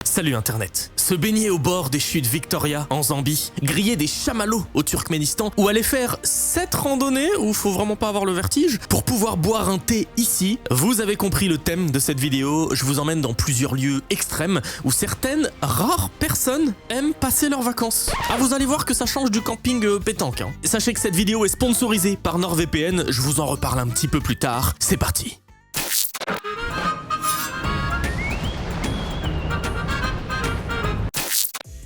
Salut Internet. Se baigner au bord des chutes Victoria en Zambie, griller des chamallows au Turkménistan ou aller faire cette randonnée où faut vraiment pas avoir le vertige pour pouvoir boire un thé ici, vous avez compris le thème de cette vidéo. Je vous emmène dans plusieurs lieux extrêmes où certaines rares personnes aiment passer leurs vacances. Ah, vous allez voir que ça change du camping pétanque. Sachez que cette vidéo est sponsorisée par NordVPN, je vous en reparle un petit peu plus tard. C'est parti.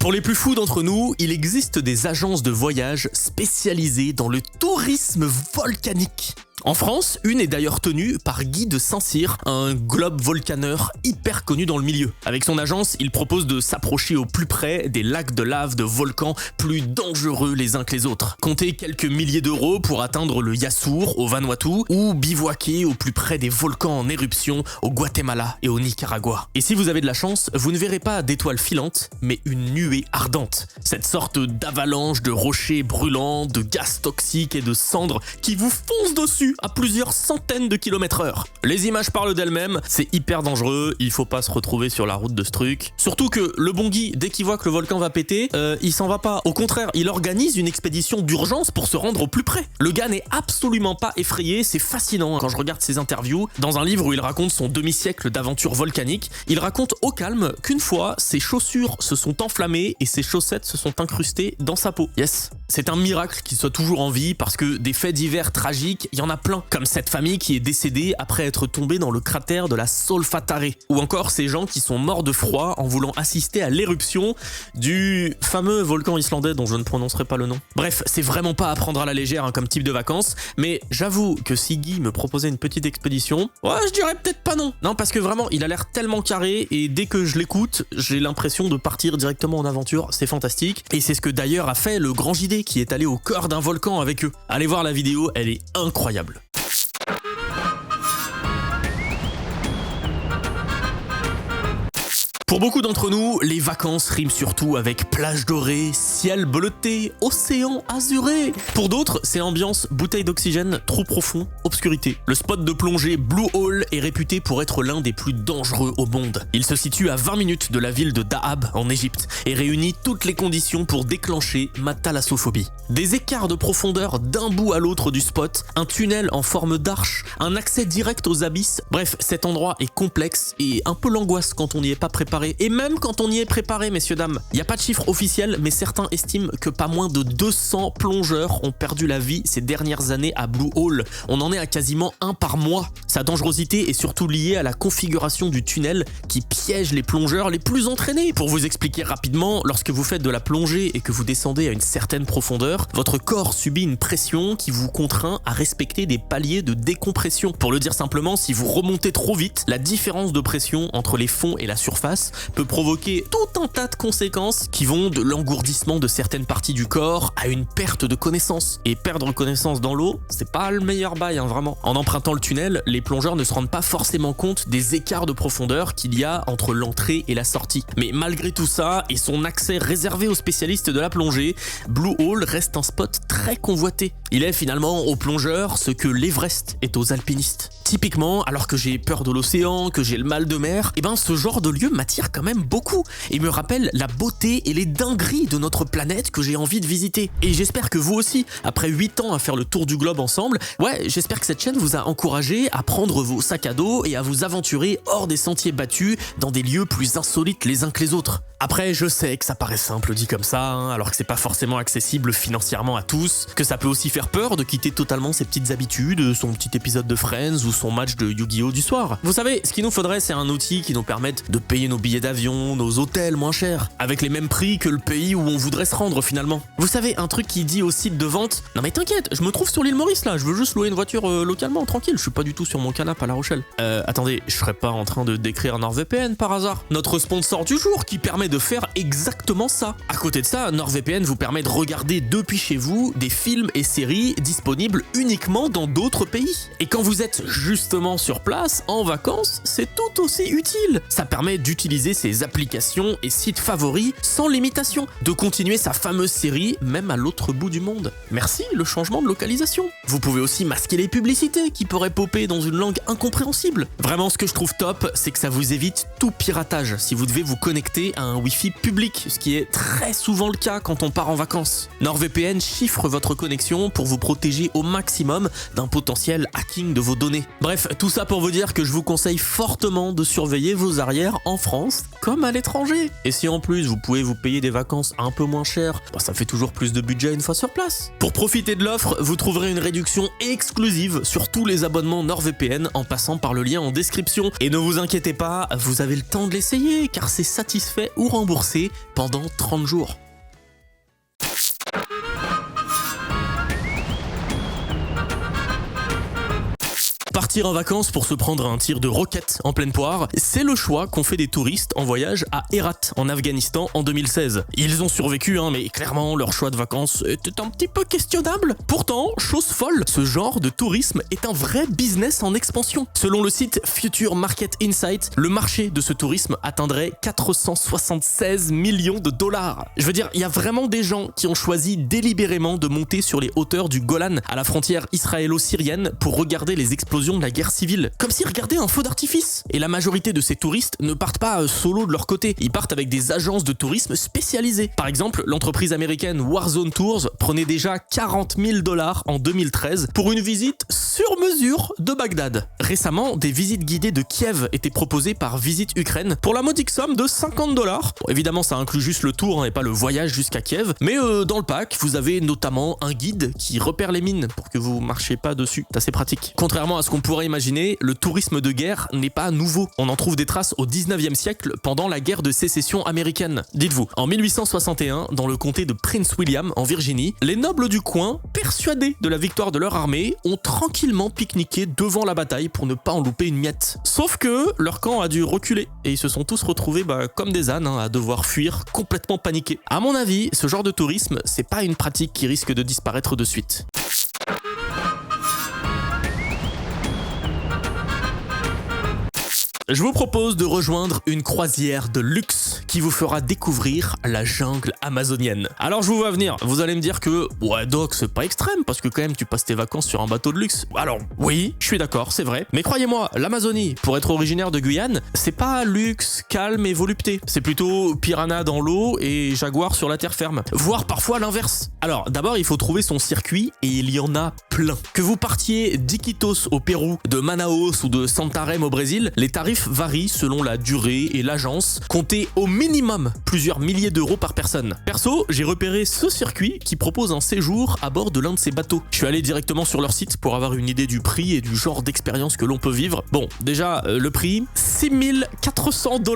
Pour les plus fous d'entre nous, il existe des agences de voyage spécialisées dans le tourisme volcanique. En France, une est d'ailleurs tenue par Guy de Saint-Cyr, un globe volcaneur hyper connu dans le milieu. Avec son agence, il propose de s'approcher au plus près des lacs de lave de volcans plus dangereux les uns que les autres. Comptez quelques milliers d'euros pour atteindre le Yasur au Vanuatu ou bivouaquer au plus près des volcans en éruption au Guatemala et au Nicaragua. Et si vous avez de la chance, vous ne verrez pas d'étoiles filantes, mais une nuée ardente. Cette sorte d'avalanche de rochers brûlants, de gaz toxiques et de cendres qui vous foncent dessus à plusieurs centaines de km/h. Les images parlent d'elles-mêmes, c'est hyper dangereux, il faut pas se retrouver sur la route de ce truc. Surtout que le bon Guy, dès qu'il voit que le volcan va péter, il s'en va pas. Au contraire, il organise une expédition d'urgence pour se rendre au plus près. Le gars n'est absolument pas effrayé, c'est fascinant quand je regarde ses interviews. Dans un livre où il raconte son demi-siècle d'aventure volcanique, il raconte au calme qu'une fois, ses chaussures se sont enflammées et ses chaussettes se sont incrustées dans sa peau. Yes, c'est un miracle qu'il soit toujours en vie parce que des faits divers tragiques, il y en a plein, comme cette famille qui est décédée après être tombée dans le cratère de la Solfatare, ou encore ces gens qui sont morts de froid en voulant assister à l'éruption du fameux volcan islandais dont je ne prononcerai pas le nom. Bref, c'est vraiment pas à prendre à la légère comme type de vacances, mais j'avoue que si Guy me proposait une petite expédition, ouais, je dirais peut-être pas non. Non, parce que vraiment, il a l'air tellement carré et dès que je l'écoute, j'ai l'impression de partir directement en aventure, c'est fantastique. Et c'est ce que d'ailleurs a fait le Grand JD qui est allé au cœur d'un volcan avec eux. Allez voir la vidéo, elle est incroyable. Pour beaucoup d'entre nous, les vacances riment surtout avec plage dorée, ciel bleuté, océan azuré. Pour d'autres, c'est ambiance bouteille d'oxygène trop profond, obscurité. Le spot de plongée Blue Hole est réputé pour être l'un des plus dangereux au monde. Il se situe à 20 minutes de la ville de Dahab en Égypte et réunit toutes les conditions pour déclencher ma thalassophobie. Des écarts de profondeur d'un bout à l'autre du spot, un tunnel en forme d'arche, un accès direct aux abysses. Bref, cet endroit est complexe et un peu l'angoisse quand on n'y est pas préparé. Et même quand on y est préparé, messieurs, dames. Il n'y a pas de chiffre officiel, mais certains estiment que pas moins de 200 plongeurs ont perdu la vie ces dernières années à Blue Hole. On en est à quasiment un par mois. Sa dangerosité est surtout liée à la configuration du tunnel qui piège les plongeurs les plus entraînés. Pour vous expliquer rapidement, lorsque vous faites de la plongée et que vous descendez à une certaine profondeur, votre corps subit une pression qui vous contraint à respecter des paliers de décompression. Pour le dire simplement, si vous remontez trop vite, la différence de pression entre les fonds et la surface peut provoquer tout un tas de conséquences qui vont de l'engourdissement de certaines parties du corps à une perte de connaissance. Et perdre connaissance dans l'eau, c'est pas le meilleur bail, vraiment. En empruntant le tunnel, les plongeurs ne se rendent pas forcément compte des écarts de profondeur qu'il y a entre l'entrée et la sortie. Mais malgré tout ça, et son accès réservé aux spécialistes de la plongée, Blue Hole reste un spot très convoité. Il est finalement aux plongeurs ce que l'Everest est aux alpinistes. Typiquement, alors que j'ai peur de l'océan, que j'ai le mal de mer, ce genre de lieu m'attire quand même beaucoup et me rappelle la beauté et les dingueries de notre planète que j'ai envie de visiter. Et j'espère que vous aussi, après 8 ans à faire le tour du globe ensemble, j'espère que cette chaîne vous a encouragé à prendre vos sacs à dos et à vous aventurer hors des sentiers battus dans des lieux plus insolites les uns que les autres. Après, je sais que ça paraît simple dit comme ça, alors que c'est pas forcément accessible financièrement à tous, que ça peut aussi faire peur de quitter totalement ses petites habitudes, son petit épisode de Friends ou son match de Yu-Gi-Oh du soir. Vous savez, ce qu'il nous faudrait, c'est un outil qui nous permette de payer nos billets d'avion, nos hôtels moins chers, avec les mêmes prix que le pays où on voudrait se rendre finalement. Vous savez, un truc qui dit au site de vente, non mais t'inquiète, je me trouve sur l'île Maurice là, je veux juste louer une voiture localement, tranquille, je suis pas du tout sur mon canapé à La Rochelle. Attendez, je serais pas en train de décrire NordVPN par hasard? Notre sponsor du jour qui permet de faire exactement ça. À côté de ça, NordVPN vous permet de regarder depuis chez vous des films et séries séries disponibles uniquement dans d'autres pays. Et quand vous êtes justement sur place, en vacances, c'est tout aussi utile. Ça permet d'utiliser ses applications et sites favoris sans limitation, de continuer sa fameuse série même à l'autre bout du monde. Merci le changement de localisation. Vous pouvez aussi masquer les publicités qui pourraient popper dans une langue incompréhensible. Vraiment, ce que je trouve top, c'est que ça vous évite tout piratage si vous devez vous connecter à un Wi-Fi public, ce qui est très souvent le cas quand on part en vacances. NordVPN chiffre votre connexion pour vous protéger au maximum d'un potentiel hacking de vos données. Bref, tout ça pour vous dire que je vous conseille fortement de surveiller vos arrières en France comme à l'étranger. Et si en plus vous pouvez vous payer des vacances un peu moins chères, ça fait toujours plus de budget une fois sur place. Pour profiter de l'offre, vous trouverez une réduction exclusive sur tous les abonnements NordVPN en passant par le lien en description. Et ne vous inquiétez pas, vous avez le temps de l'essayer car c'est satisfait ou remboursé pendant 30 jours. Partir en vacances pour se prendre un tir de roquette en pleine poire, c'est le choix qu'ont fait des touristes en voyage à Herat, en Afghanistan, en 2016. Ils ont survécu, mais clairement, leur choix de vacances était un petit peu questionnable. Pourtant, chose folle, ce genre de tourisme est un vrai business en expansion. Selon le site Future Market Insight, le marché de ce tourisme atteindrait 476 millions de dollars. Je veux dire, il y a vraiment des gens qui ont choisi délibérément de monter sur les hauteurs du Golan, à la frontière israélo-syrienne, pour regarder les explosions de la guerre civile, comme s'ils regardaient un feu d'artifice. Et la majorité de ces touristes ne partent pas solo de leur côté, ils partent avec des agences de tourisme spécialisées. Par exemple, l'entreprise américaine Warzone Tours prenait déjà 40 000 $ en 2013 pour une visite sur mesure de Bagdad. Récemment, des visites guidées de Kiev étaient proposées par Visite Ukraine pour la modique somme de 50 $. Bon, évidemment, ça inclut juste le tour et pas le voyage jusqu'à Kiev, mais dans le pack, vous avez notamment un guide qui repère les mines pour que vous marchiez pas dessus. C'est assez pratique. Contrairement à ce qu'on pourrait imaginer, le tourisme de guerre n'est pas nouveau. On en trouve des traces au 19e siècle pendant la guerre de sécession américaine. Dites-vous, en 1861, dans le comté de Prince William, en Virginie, les nobles du coin, persuadés de la victoire de leur armée, ont tranquillement pique-niqué devant la bataille pour ne pas en louper une miette. Sauf que leur camp a dû reculer et ils se sont tous retrouvés comme des ânes à devoir fuir complètement paniqués. À mon avis, ce genre de tourisme, c'est pas une pratique qui risque de disparaître de suite. Je vous propose de rejoindre une croisière de luxe qui vous fera découvrir la jungle amazonienne. Alors je vous vois venir, vous allez me dire que ouais Doc, c'est pas extrême parce que quand même tu passes tes vacances sur un bateau de luxe. Alors oui, je suis d'accord, c'est vrai, mais croyez-moi, l'Amazonie, pour être originaire de Guyane, c'est pas luxe, calme et volupté. C'est plutôt piranha dans l'eau et jaguar sur la terre ferme, voire parfois l'inverse. Alors d'abord il faut trouver son circuit et il y en a plein. Que vous partiez d'Iquitos au Pérou, de Manaus ou de Santarém au Brésil, les tarifs varient selon la durée et l'agence, comptez au minimum plusieurs milliers d'euros par personne. Perso, j'ai repéré ce circuit qui propose un séjour à bord de l'un de ces bateaux. Je suis allé directement sur leur site pour avoir une idée du prix et du genre d'expérience que l'on peut vivre. Bon, déjà, le prix, 6 400 $,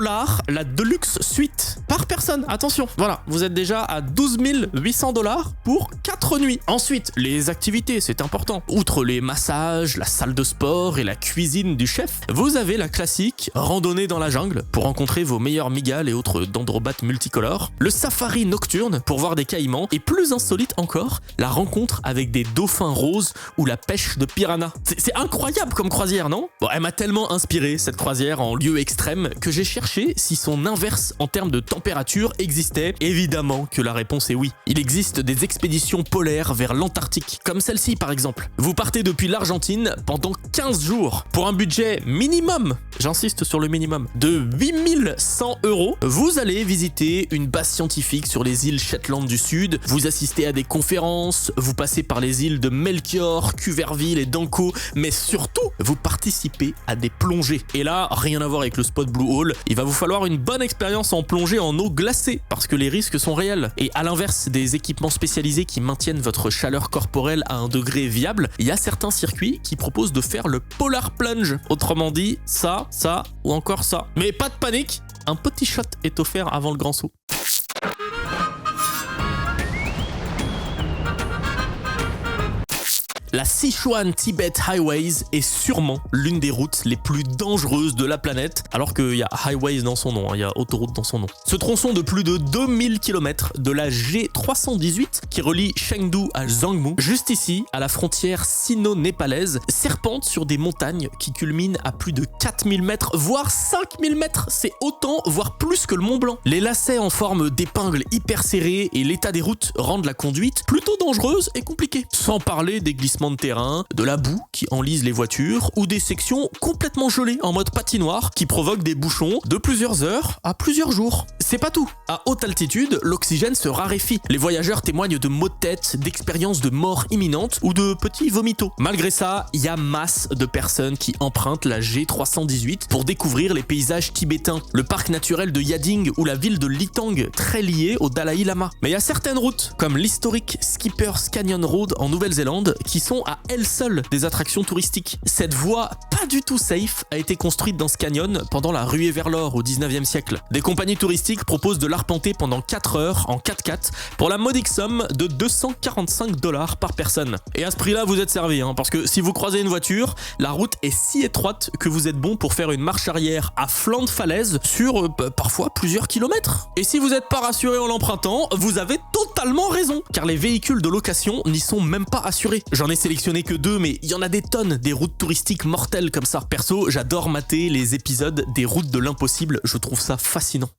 la Deluxe Suite par personne. Attention, voilà, vous êtes déjà à 12 800 $ pour 4 nuits. Ensuite, les activités, c'est important. Outre les massages, la salle de sport et la cuisine du chef, vous avez la classique randonnée dans la jungle pour rencontrer vos meilleurs mygales et autres dendrobates multicolores, le safari nocturne pour voir des caïmans et plus insolite encore, la rencontre avec des dauphins roses ou la pêche de piranha. C'est incroyable comme croisière, non? Bon, elle m'a tellement inspiré cette croisière en lieu extrême que j'ai cherché si son inverse en termes de température existait. Évidemment que la réponse est oui. Il existe des expéditions polaires vers l'Antarctique, comme celle-ci par exemple. Vous partez depuis l'Argentine pendant 15 jours pour un budget minimum, j'insiste sur le minimum, de 8100 €. Vous allez visiter une base scientifique sur les îles Shetland du Sud, vous assistez à des conférences, vous passez par les îles de Melchior, Cuverville et Danco, mais surtout, vous participez à des plongées. Et là, rien à voir avec le spot Blue Hole, il va vous falloir une bonne expérience en plongée en eau glacée, parce que les risques sont réels. Et à l'inverse des équipements spécialisés qui maintiennent votre chaleur corporelle à un degré viable, il y a certains circuits qui proposent de faire le Polar Plunge. Autrement dit, ça ou encore ça. Mais pas de panique, un petit shot est offert avant le grand saut. La Sichuan-Tibet Highways est sûrement l'une des routes les plus dangereuses de la planète, alors qu'il y a highways dans son nom, il y a autoroute dans son nom. Ce tronçon de plus de 2000 km de la G318 qui relie Chengdu à Zhangmu, juste ici, à la frontière sino-népalaise, serpente sur des montagnes qui culminent à plus de 4000 mètres, voire 5000 mètres. C'est autant, voire plus que le Mont Blanc. Les lacets en forme d'épingles hyper serrés et l'état des routes rendent la conduite plutôt dangereuse et compliquée. Sans parler des glissements de terrain, de la boue qui enlise les voitures ou des sections complètement gelées en mode patinoire qui provoquent des bouchons de plusieurs heures à plusieurs jours. C'est pas tout. À haute altitude, l'oxygène se raréfie. Les voyageurs témoignent de maux de tête, d'expériences de mort imminente ou de petits vomitos. Malgré ça, il y a masse de personnes qui empruntent la G318 pour découvrir les paysages tibétains, le parc naturel de Yading ou la ville de Litang, très liée au Dalai Lama. Mais il y a certaines routes, comme l'historique Skipper's Canyon Road en Nouvelle-Zélande, qui sont à elles seules des attractions touristiques. Cette voie pas du tout safe a été construite dans ce canyon pendant la ruée vers l'or au 19e siècle. Des compagnies touristiques proposent de l'arpenter pendant 4 heures en 4x4 pour la modique somme de $245 par personne. Et à ce prix-là, vous êtes servi, parce que si vous croisez une voiture, la route est si étroite que vous êtes bon pour faire une marche arrière à flanc de falaise sur parfois plusieurs kilomètres. Et si vous n'êtes pas rassuré en l'empruntant, vous avez totalement raison, car les véhicules de location n'y sont même pas assurés. J'en ai sélectionné que 2, mais il y en a des tonnes des routes touristiques mortelles comme ça. Perso, j'adore mater les épisodes des routes de l'impossible, je trouve ça fascinant.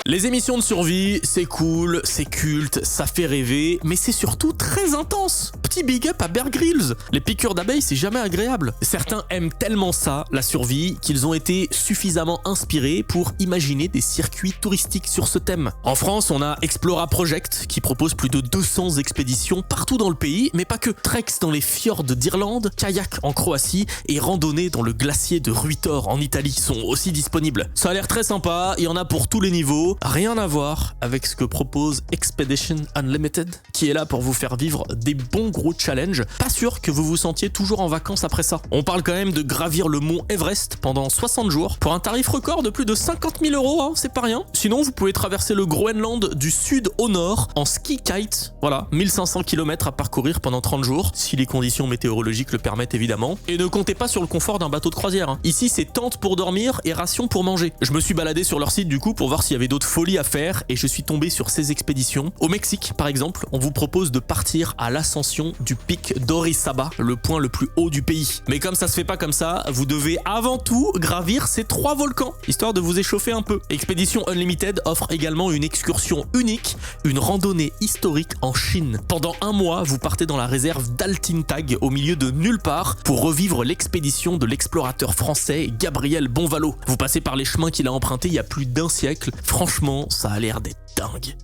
Les émissions de survie, c'est cool, c'est culte, ça fait rêver, mais c'est surtout très intense. Petit big up à Bear Grylls. Les piqûres d'abeilles, c'est jamais agréable. Certains aiment tellement ça, la survie, qu'ils ont été suffisamment inspirés pour imaginer des circuits touristiques sur ce thème. En France, on a Explora Project, qui propose plus de 200 expéditions partout dans le pays, mais pas que. Treks dans les fjords d'Irlande, kayak en Croatie et randonnées dans le glacier de Ruitor en Italie sont aussi disponibles. Ça a l'air très sympa, il y en a pour tous les niveaux. Rien à voir avec ce que propose Expedition Unlimited, qui est là pour vous faire vivre des bons gros challenges. Pas sûr que vous vous sentiez toujours en vacances après ça. On parle quand même de gravir le mont Everest pendant 60 jours pour un tarif record de plus de 50 000 €, c'est pas rien. Sinon, vous pouvez traverser le Groenland du sud au nord en ski kite. Voilà, 1500 km à parcourir pendant 30 jours, si les conditions météorologiques le permettent évidemment. Et ne comptez pas sur le confort d'un bateau de croisière. Ici, c'est tente pour dormir et ration pour manger. Je me suis baladé sur leur site du coup pour voir s'il y avait d'autres folies à faire et je suis tombé sur ces expéditions. Au Mexique, par exemple, on vous propose de partir à l'ascension du pic d'Orizaba, le point le plus haut du pays. Mais comme ça se fait pas comme ça, vous devez avant tout gravir ces 3 volcans, histoire de vous échauffer un peu. Expedition Unlimited offre également une excursion unique, une randonnée historique en Chine. Pendant 1 mois, vous partez dans la réserve d'Altintag, au milieu de nulle part, pour revivre l'expédition de l'explorateur français Gabriel Bonvalot. Vous passez par les chemins qu'il a empruntés il y a plus d'1 siècle. Franchement, ça a l'air d'être dingue.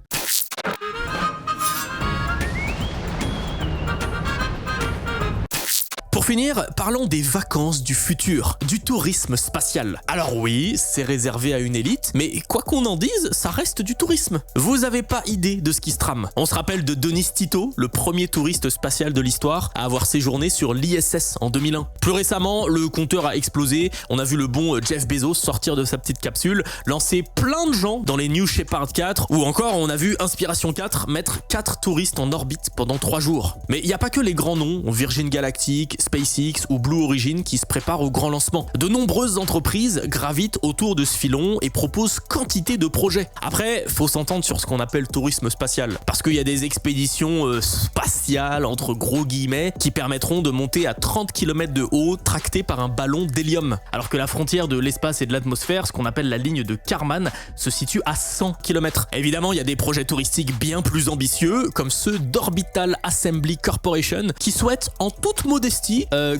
Pour finir, parlons des vacances du futur, du tourisme spatial. Alors oui, c'est réservé à une élite, mais quoi qu'on en dise, ça reste du tourisme. Vous avez pas idée de ce qui se trame. On se rappelle de Denis Tito, le premier touriste spatial de l'histoire à avoir séjourné sur l'ISS en 2001. Plus récemment, le compteur a explosé, on a vu le bon Jeff Bezos sortir de sa petite capsule, lancer plein de gens dans les New Shepard 4, ou encore on a vu Inspiration 4 mettre 4 touristes en orbite pendant 3 jours. Mais il n'y a pas que les grands noms, Virgin Galactic, SpaceX ou Blue Origin qui se préparent au grand lancement. De nombreuses entreprises gravitent autour de ce filon et proposent quantité de projets. Après, faut s'entendre sur ce qu'on appelle tourisme spatial, parce qu'il y a des expéditions spatiales entre gros guillemets qui permettront de monter à 30 km de haut tracté par un ballon d'hélium, alors que la frontière de l'espace et de l'atmosphère, ce qu'on appelle la ligne de Kármán, se situe à 100 km. Évidemment, il y a des projets touristiques bien plus ambitieux, comme ceux d'Orbital Assembly Corporation, qui souhaitent en toute modestie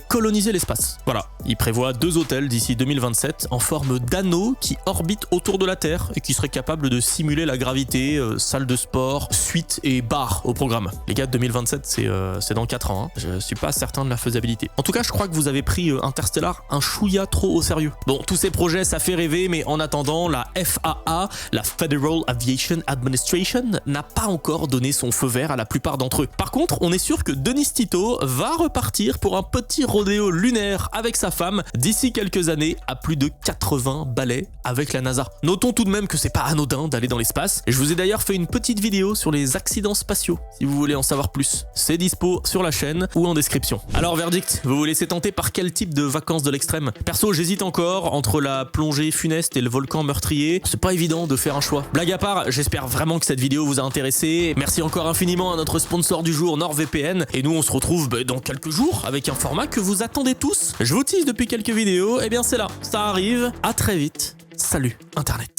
coloniser l'espace. Voilà, ils prévoient 2 hôtels d'ici 2027 en forme d'anneaux qui orbitent autour de la Terre et qui seraient capables de simuler la gravité, salle de sport, suite et bar au programme. Les gars, 2027, c'est dans 4 ans. Je suis pas certain de la faisabilité. En tout cas, je crois que vous avez pris Interstellar un chouïa trop au sérieux. Bon, tous ces projets, ça fait rêver, mais en attendant, la FAA, la Federal Aviation Administration, n'a pas encore donné son feu vert à la plupart d'entre eux. Par contre, on est sûr que Denis Tito va repartir pour un petit rodéo lunaire avec sa femme, d'ici quelques années à plus de 80 balais avec la NASA. Notons tout de même que c'est pas anodin d'aller dans l'espace, et je vous ai d'ailleurs fait une petite vidéo sur les accidents spatiaux, si vous voulez en savoir plus. C'est dispo sur la chaîne ou en description. Alors verdict, vous vous laissez tenter par quel type de vacances de l'extrême? Perso, j'hésite encore entre la plongée funeste et le volcan meurtrier. C'est pas évident de faire un choix. Blague à part, j'espère vraiment que cette vidéo vous a intéressé. Merci encore infiniment à notre sponsor du jour, NordVPN, et nous on se retrouve dans quelques jours avec un format que vous attendez tous. Je vous tease depuis quelques vidéos, et bien c'est là, ça arrive. À très vite. Salut Internet.